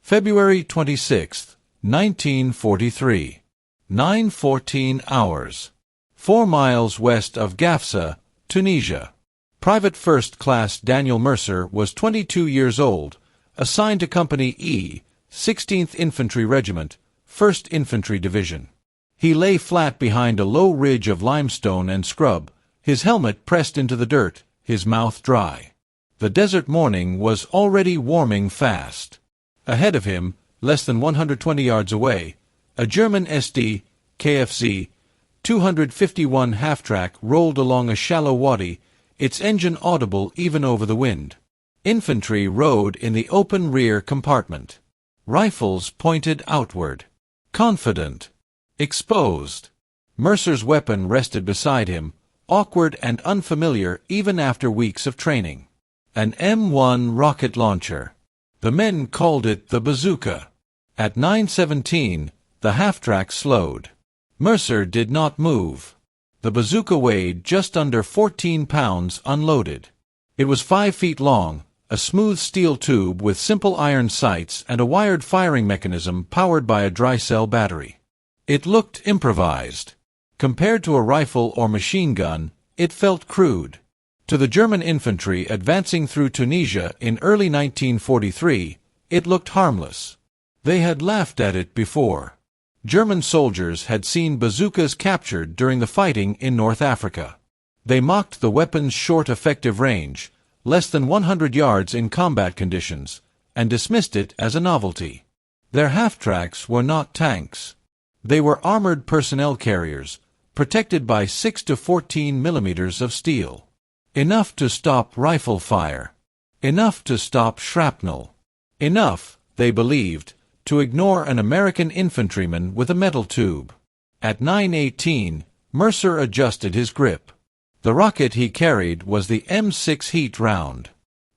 February 26, 1943. 9:14 hours. 4 miles west of Gafsa, Tunisia. Private First Class Daniel Mercer was 22 years old, assigned to Company E, 16th Infantry Regiment, 1st Infantry Division. He lay flat behind a low ridge of limestone and scrub, his helmet pressed into the dirt, his mouth dry. The desert morning was already warming fast. Ahead of him, less than 120 yards away, a German Sd.Kfz 251 half-track rolled along a shallow wadi, its engine audible even over the wind. Infantry rode in the open rear compartment. Rifles pointed outward. Confident. Exposed. Mercer's weapon rested beside him, awkward and unfamiliar even after weeks of training. An M1 rocket launcher. The men called it the Bazooka. At 9:17, the half-track slowed. Mercer did not move. The bazooka weighed just under 14 pounds unloaded. It was 5 feet long, a smooth steel tube with simple iron sights and a wired firing mechanism powered by a dry cell battery. It looked improvised. Compared to a rifle or machine gun, it felt crude. To the German infantry advancing through Tunisia in early 1943, it looked harmless. They had laughed at it before. German soldiers had seen bazookas captured during the fighting in North Africa. They mocked the weapon's short effective range, less than 100 yards in combat conditions, and dismissed it as a novelty. Their half-tracks were not tanks. They were armored personnel carriers, protected by 6 to 14 millimeters of steel. Enough to stop rifle fire. Enough to stop shrapnel. Enough, they believed, to ignore an American infantryman with a metal tube. At 9:18, Mercer adjusted his grip. The rocket he carried was the M6 heat round.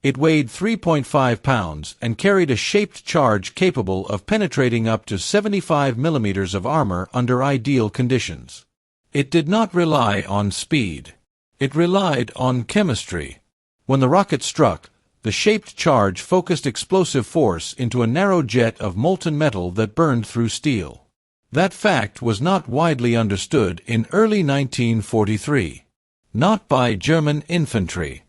It weighed 3.5 pounds and carried a shaped charge capable of penetrating up to 75 millimeters of armor under ideal conditions. It did not rely on speed. It relied on chemistry. When the rocket struck, the shaped charge focused explosive force into a narrow jet of molten metal that burned through steel. That fact was not widely understood in early 1943. Not by German infantry.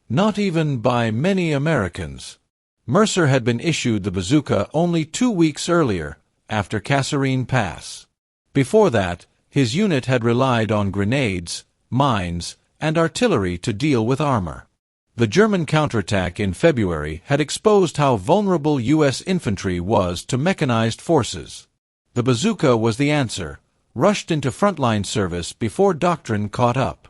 Not even by many Americans. Mercer had been issued the bazooka only 2 weeks earlier, after Kasserine Pass. Before that, his unit had relied on grenades, mines, and artillery to deal with armor. The German counterattack in February had exposed how vulnerable U.S. infantry was to mechanized forces. The bazooka was the answer, rushed into frontline service before doctrine caught up.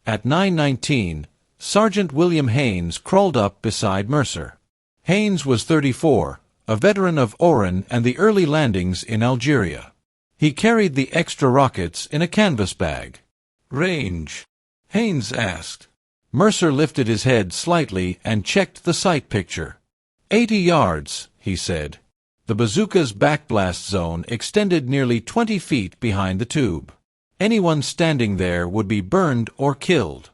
At 9:19, Sergeant William Haynes crawled up beside Mercer. Haynes was 34, a veteran of Oran and the early landings in Algeria. He carried the extra rockets in a canvas bag. "Range?" Haynes asked. Mercer lifted his head slightly and checked the sight picture. 80 yards, he said. The bazooka's backblast zone extended nearly 20 feet behind the tube. Anyone standing there would be burned or killed.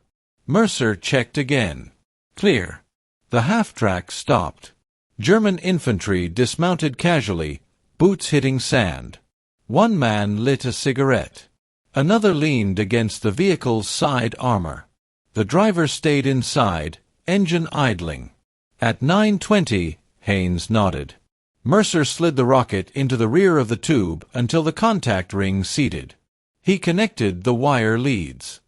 Mercer checked again. Clear. The half-track stopped. German infantry dismounted casually, boots hitting sand. One man lit a cigarette. Another leaned against the vehicle's side armor. The driver stayed inside, engine idling. At 9:20, Haynes nodded. Mercer slid the rocket into the rear of the tube until the contact ring seated. He connected the wire leads.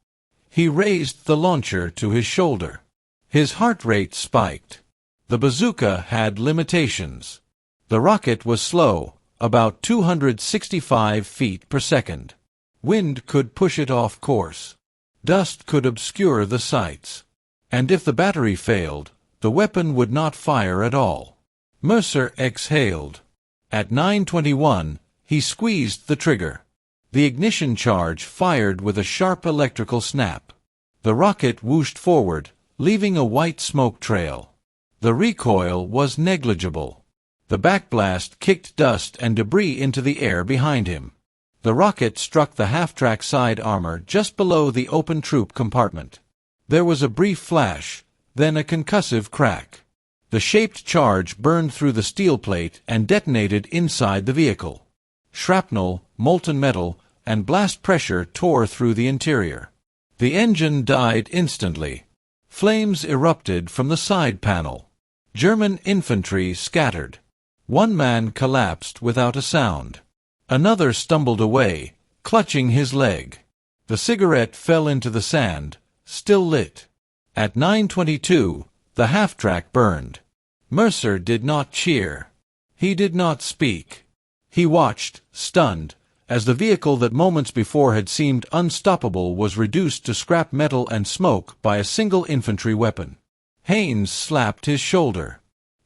He raised the launcher to his shoulder. His heart rate spiked. The bazooka had limitations. The rocket was slow, about 265 feet per second. Wind could push it off course. Dust could obscure the sights. And if the battery failed, the weapon would not fire at all. Mercer exhaled. At 9:21, he squeezed the trigger. The ignition charge fired with a sharp electrical snap. The rocket whooshed forward, leaving a white smoke trail. The recoil was negligible. The backblast kicked dust and debris into the air behind him. The rocket struck the half-track side armor just below the open troop compartment. There was a brief flash, then a concussive crack. The shaped charge burned through the steel plate and detonated inside the vehicle. Shrapnel, molten metal, and blast pressure tore through the interior. The engine died instantly. Flames erupted from the side panel. German infantry scattered. One man collapsed without a sound. Another stumbled away, clutching his leg. The cigarette fell into the sand, still lit. At 9:22, the half-track burned. Mercer did not cheer. He did not speak. He watched, stunned, as the vehicle that moments before had seemed unstoppable was reduced to scrap metal and smoke by a single infantry weapon. Haynes slapped his shoulder.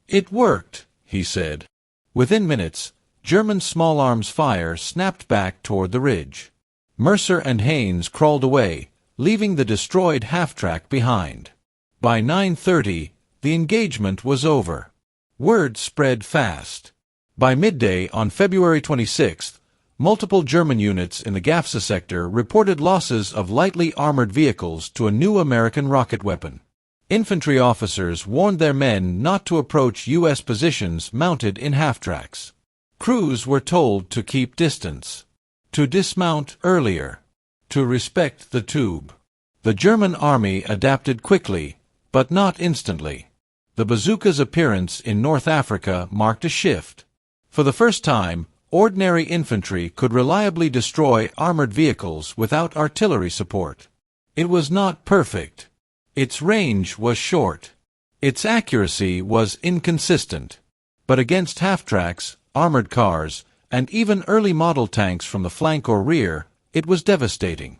"It worked," he said. Within minutes, German small arms fire snapped back toward the ridge. Mercer and Haynes crawled away, leaving the destroyed half-track behind. By 9:30, the engagement was over. Word spread fast. By midday on February 26th, multiple German units in the Gafsa sector reported losses of lightly armored vehicles to a new American rocket weapon. Infantry officers warned their men not to approach U.S. positions mounted in half-tracks. Crews were told to keep distance, to dismount earlier, to respect the tube. The German army adapted quickly, but not instantly. The bazooka's appearance in North Africa marked a shift. For the first time, ordinary infantry could reliably destroy armored vehicles without artillery support. It was not perfect. Its range was short. Its accuracy was inconsistent. But against half-tracks, armored cars, and even early model tanks from the flank or rear, it was devastating.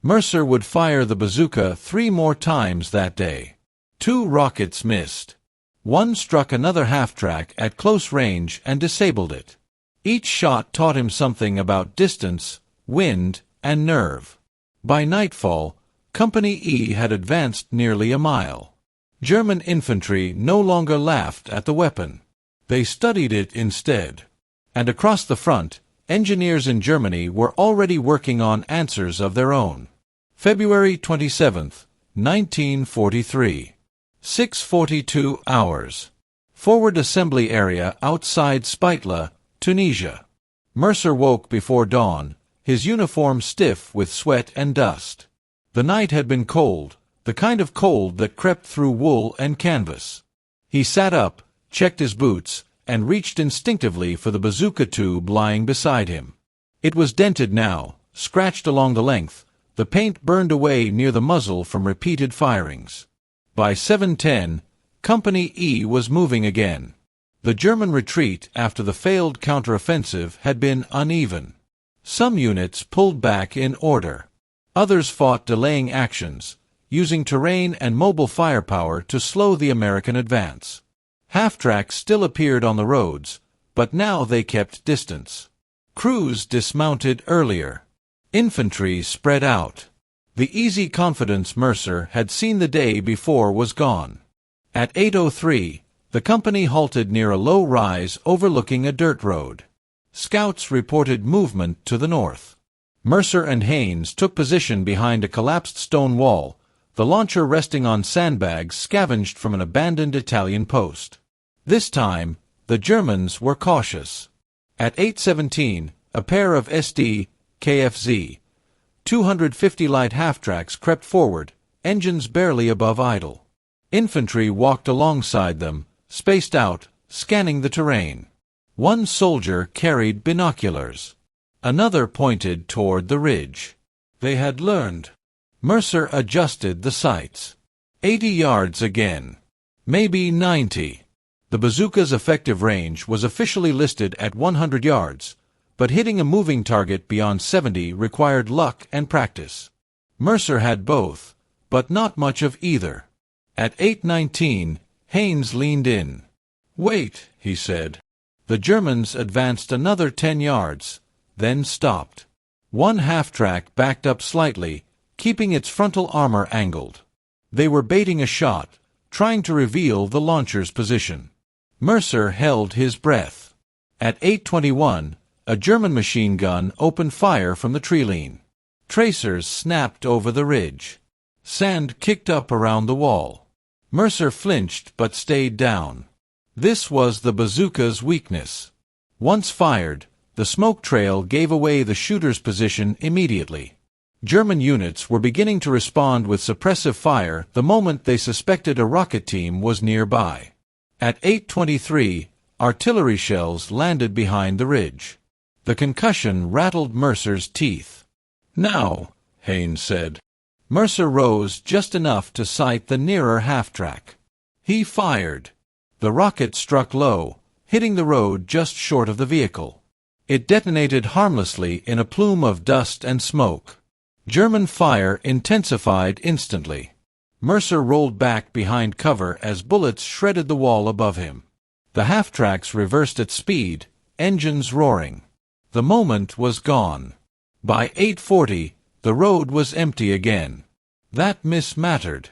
Mercer would fire the bazooka 3 more times that day. 2 rockets missed. One struck another half-track at close range and disabled it. Each shot taught him something about distance, wind, and nerve. By nightfall, Company E had advanced nearly a mile. German infantry no longer laughed at the weapon. They studied it instead. And across the front, engineers in Germany were already working on answers of their own. February 27, 1943. 6:42 hours. Forward assembly area outside Spitla, Tunisia. Mercer woke before dawn, his uniform stiff with sweat and dust. The night had been cold, the kind of cold that crept through wool and canvas. He sat up, checked his boots, and reached instinctively for the bazooka tube lying beside him. It was dented now, scratched along the length, the paint burned away near the muzzle from repeated firings. By 7:10, Company E was moving again. The German retreat after the failed counteroffensive had been uneven. Some units pulled back in order. Others fought delaying actions, using terrain and mobile firepower to slow the American advance. Half-tracks still appeared on the roads, but now they kept distance. Crews dismounted earlier. Infantry spread out. The easy confidence Mercer had seen the day before was gone. At 8:03, the company halted near a low rise overlooking a dirt road. Scouts reported movement to the north. Mercer and Haynes took position behind a collapsed stone wall, the launcher resting on sandbags scavenged from an abandoned Italian post. This time, the Germans were cautious. At 8:17, a pair of Sd.Kfz 250 light half-tracks crept forward, engines barely above idle. Infantry walked alongside them, spaced out, scanning the terrain. One soldier carried binoculars. Another pointed toward the ridge. They had learned. Mercer adjusted the sights. 80 yards again. Maybe 90. The bazooka's effective range was officially listed at 100 yards, but hitting a moving target beyond 70 required luck and practice. Mercer had both, but not much of either. At 8:19, Haynes leaned in. "Wait," he said. The Germans advanced another 10 yards, then stopped. One half-track backed up slightly, keeping its frontal armor angled. They were baiting a shot, trying to reveal the launcher's position. Mercer held his breath. At 8:21, a German machine gun opened fire from the treeline. Tracers snapped over the ridge. Sand kicked up around the wall. Mercer flinched but stayed down. This was the bazooka's weakness. Once fired, the smoke trail gave away the shooter's position immediately. German units were beginning to respond with suppressive fire the moment they suspected a rocket team was nearby. At 8:23, artillery shells landed behind the ridge. The concussion rattled Mercer's teeth. "Now," Haynes said. Mercer rose just enough to sight the nearer half-track. He fired. The rocket struck low, hitting the road just short of the vehicle. It detonated harmlessly in a plume of dust and smoke. German fire intensified instantly. Mercer rolled back behind cover as bullets shredded the wall above him. The half-tracks reversed at speed, engines roaring. The moment was gone. By 8:40, the road was empty again. That miss mattered.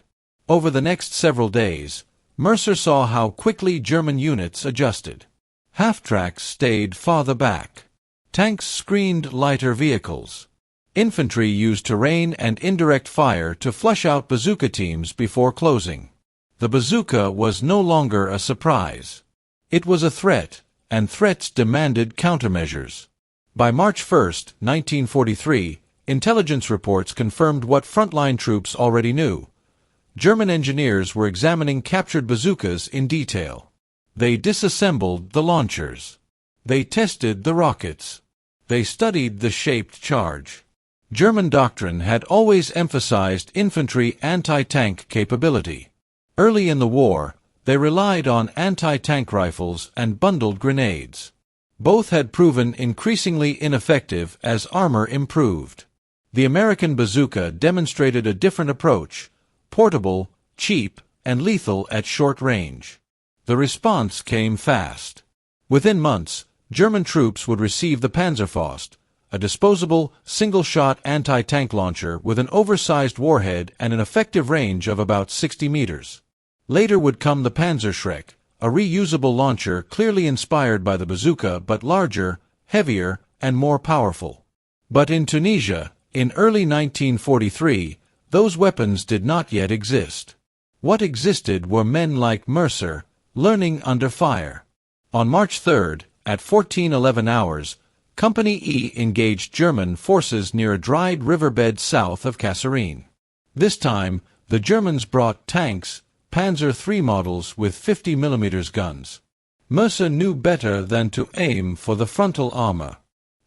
Over the next several days, Mercer saw how quickly German units adjusted. Half-tracks stayed farther back. Tanks screened lighter vehicles. Infantry used terrain and indirect fire to flush out bazooka teams before closing. The bazooka was no longer a surprise. It was a threat, and threats demanded countermeasures. By March 1, 1943, intelligence reports confirmed what frontline troops already knew. German engineers were examining captured bazookas in detail. They disassembled the launchers. They tested the rockets. They studied the shaped charge. German doctrine had always emphasized infantry anti-tank capability. Early in the war, they relied on anti-tank rifles and bundled grenades. Both had proven increasingly ineffective as armor improved. The American bazooka demonstrated a different approach: portable, cheap, and lethal at short range. The response came fast. Within months, German troops would receive the Panzerfaust, a disposable, single-shot anti-tank launcher with an oversized warhead and an effective range of about 60 meters. Later would come the Panzerschreck, a reusable launcher clearly inspired by the bazooka but larger, heavier, and more powerful. But in Tunisia, in early 1943, those weapons did not yet exist. What existed were men like Mercer, learning under fire. On March 3, at 14:11 hours, Company E engaged German forces near a dried riverbed south of Kasserine. This time, the Germans brought tanks, Panzer III models with 50 mm guns. Mercer knew better than to aim for the frontal armor.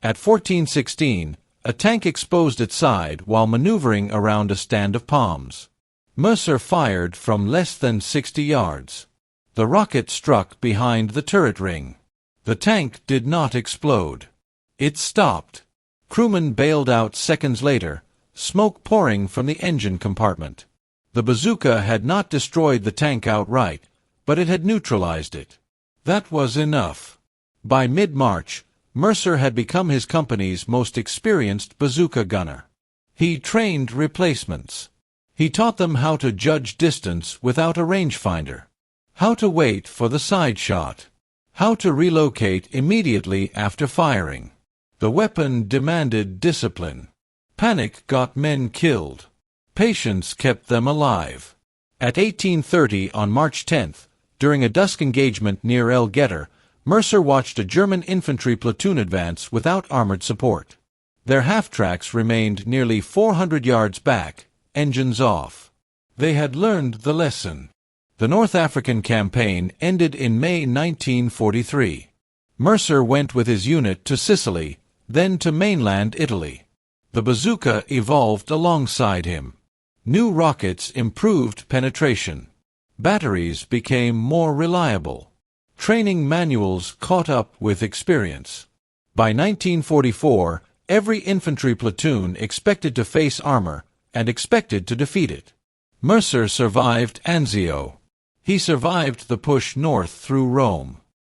At 14:16, a tank exposed its side while maneuvering around a stand of palms. Mercer fired from less than 60 yards. The rocket struck behind the turret ring. The tank did not explode. It stopped. Crewmen bailed out seconds later, smoke pouring from the engine compartment. The bazooka had not destroyed the tank outright, but it had neutralized it. That was enough. By mid-March, Mercer had become his company's most experienced bazooka gunner. He trained replacements. He taught them how to judge distance without a rangefinder, how to wait for the side shot, how to relocate immediately after firing. The weapon demanded discipline. Panic got men killed. Patience kept them alive. At 18:30 on March 10, during a dusk engagement near El Getter, Mercer watched a German infantry platoon advance without armored support. Their half-tracks remained nearly 400 yards back, engines off. They had learned the lesson. The North African campaign ended in May 1943. Mercer went with his unit to Sicily, then to mainland Italy. The bazooka evolved alongside him. New rockets improved penetration. Batteries became more reliable. Training manuals caught up with experience. By 1944, every infantry platoon expected to face armor and expected to defeat it. Mercer survived Anzio. He survived the push north through Rome.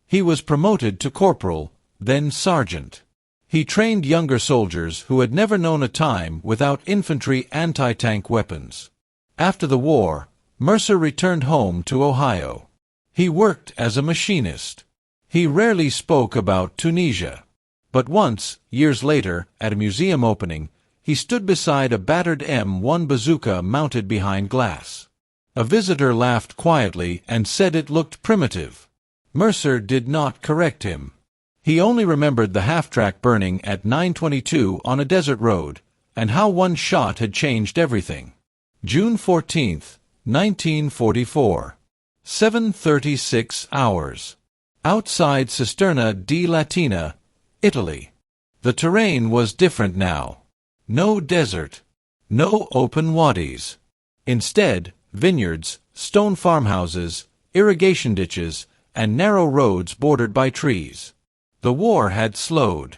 He was promoted to corporal, then sergeant. He trained younger soldiers who had never known a time without infantry anti-tank weapons. After the war, Mercer returned home to Ohio. He worked as a machinist. He rarely spoke about Tunisia. But once, years later, at a museum opening, he stood beside a battered M1 Bazooka mounted behind glass. A visitor laughed quietly and said it looked primitive. Mercer did not correct him. He only remembered the half-track burning at 9:22 on a desert road, and how one shot had changed everything. June 14, 1944. 7:36 hours. Outside Cisterna di Latina, Italy. The terrain was different now. No desert. No open wadis. Instead, vineyards, stone farmhouses, irrigation ditches, and narrow roads bordered by trees. The war had slowed.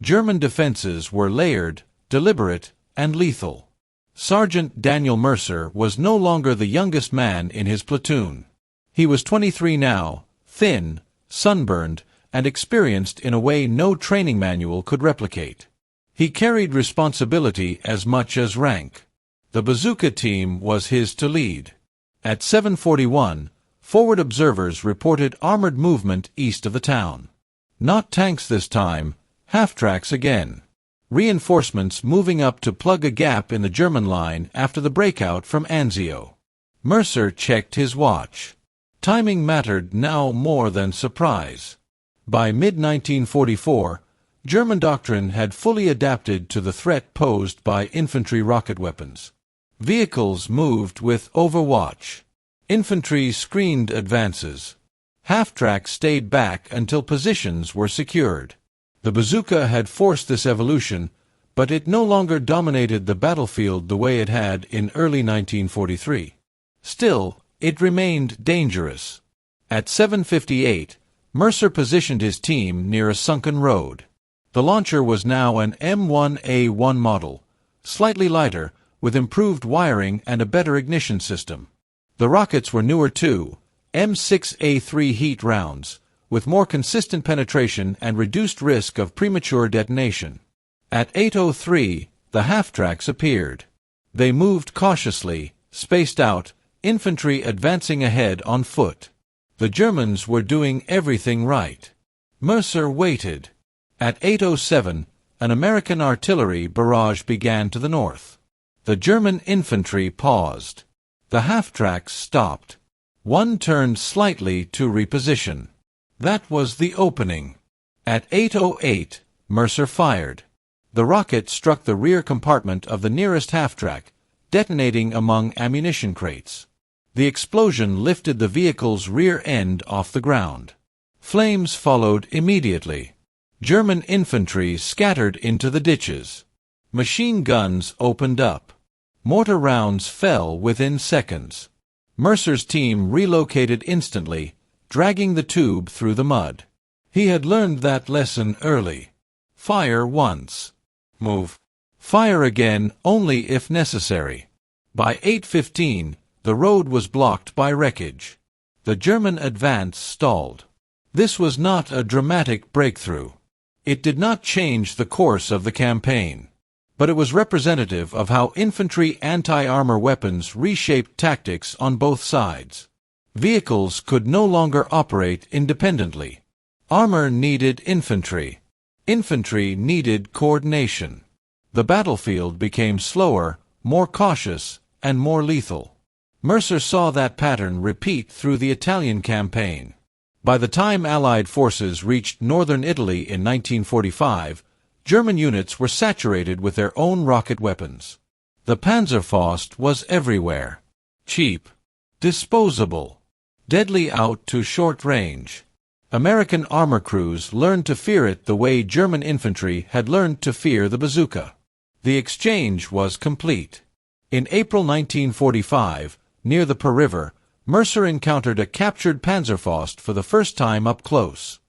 German defenses were layered, deliberate, and lethal. Sergeant Daniel Mercer was no longer the youngest man in his platoon. He was 23 now, thin, sunburned, and experienced in a way no training manual could replicate. He carried responsibility as much as rank. The bazooka team was his to lead. At 7:41, forward observers reported armored movement east of the town. Not tanks this time, half-tracks again. Reinforcements moving up to plug a gap in the German line after the breakout from Anzio. Mercer checked his watch. Timing mattered now more than surprise. By mid-1944, German doctrine had fully adapted to the threat posed by infantry rocket weapons. Vehicles moved with overwatch. Infantry screened advances. Half-track stayed back until positions were secured. The bazooka had forced this evolution, but it no longer dominated the battlefield the way it had in early 1943. Still, it remained dangerous. At 7:58, Mercer positioned his team near a sunken road. The launcher was now an M1A1 model, slightly lighter, with improved wiring and a better ignition system. The rockets were newer too, M6A3 heat rounds, with more consistent penetration and reduced risk of premature detonation. At 8:03, the half-tracks appeared. They moved cautiously, spaced out, infantry advancing ahead on foot. The Germans were doing everything right. Mercer waited. At 8:07, an American artillery barrage began to the north. The German infantry paused. The half-tracks stopped. One turned slightly to reposition. That was the opening. At 8:08, Mercer fired. The rocket struck the rear compartment of the nearest half-track, detonating among ammunition crates. The explosion lifted the vehicle's rear end off the ground. Flames followed immediately. German infantry scattered into the ditches. Machine guns opened up. Mortar rounds fell within seconds. Mercer's team relocated instantly, dragging the tube through the mud. He had learned that lesson early. Fire once. Move. Fire again only if necessary. By 8:15, the road was blocked by wreckage. The German advance stalled. This was not a dramatic breakthrough. It did not change the course of the campaign. But it was representative of how infantry anti-armor weapons reshaped tactics on both sides. Vehicles could no longer operate independently. Armor needed infantry. Infantry needed coordination. The battlefield became slower, more cautious, and more lethal. Mercer saw that pattern repeat through the Italian campaign. By the time Allied forces reached northern Italy in 1945, German units were saturated with their own rocket weapons. The Panzerfaust was everywhere. Cheap. Disposable. Deadly out to short range. American armor crews learned to fear it the way German infantry had learned to fear the bazooka. The exchange was complete. In April 1945, near the Po River, Mercer encountered a captured Panzerfaust for the first time up close.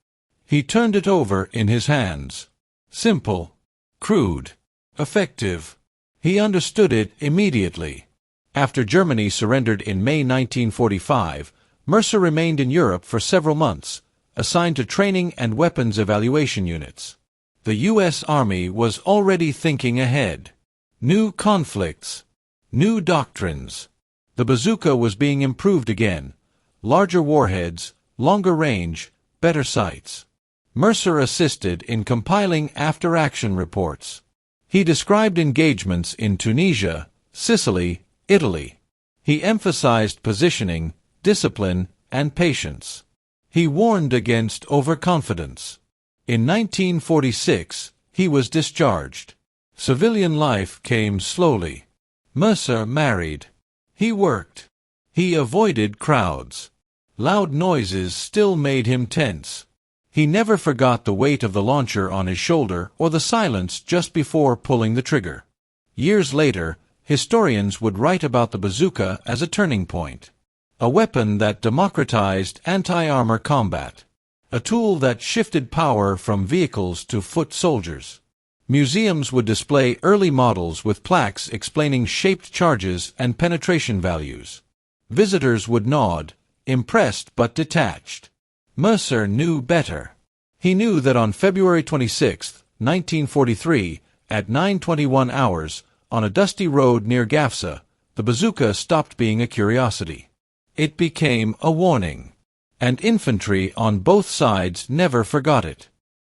He turned it over in his hands. Simple, crude, effective. He understood it immediately. After Germany surrendered in May 1945, Mercer remained in Europe for several months, assigned to training and weapons evaluation units. The U.S. Army was already thinking ahead. New conflicts. New doctrines. The bazooka was being improved again. Larger warheads, longer range, better sights. Mercer assisted in compiling after-action reports. He described engagements in Tunisia, Sicily, Italy. He emphasized positioning, discipline, and patience. He warned against overconfidence. In 1946, he was discharged. Civilian life came slowly. Mercer married. He worked. He avoided crowds. Loud noises still made him tense. He never forgot the weight of the launcher on his shoulder or the silence just before pulling the trigger. Years later, historians would write about the bazooka as a turning point. A weapon that democratized anti-armor combat. A tool that shifted power from vehicles to foot soldiers. Museums would display early models with plaques explaining shaped charges and penetration values. Visitors would nod, impressed but detached. Mercer knew better. He knew that on February 26, 1943, at 9:21 hours, on a dusty road near Gafsa, the bazooka stopped being a curiosity. It became a warning. And infantry on both sides never forgot it.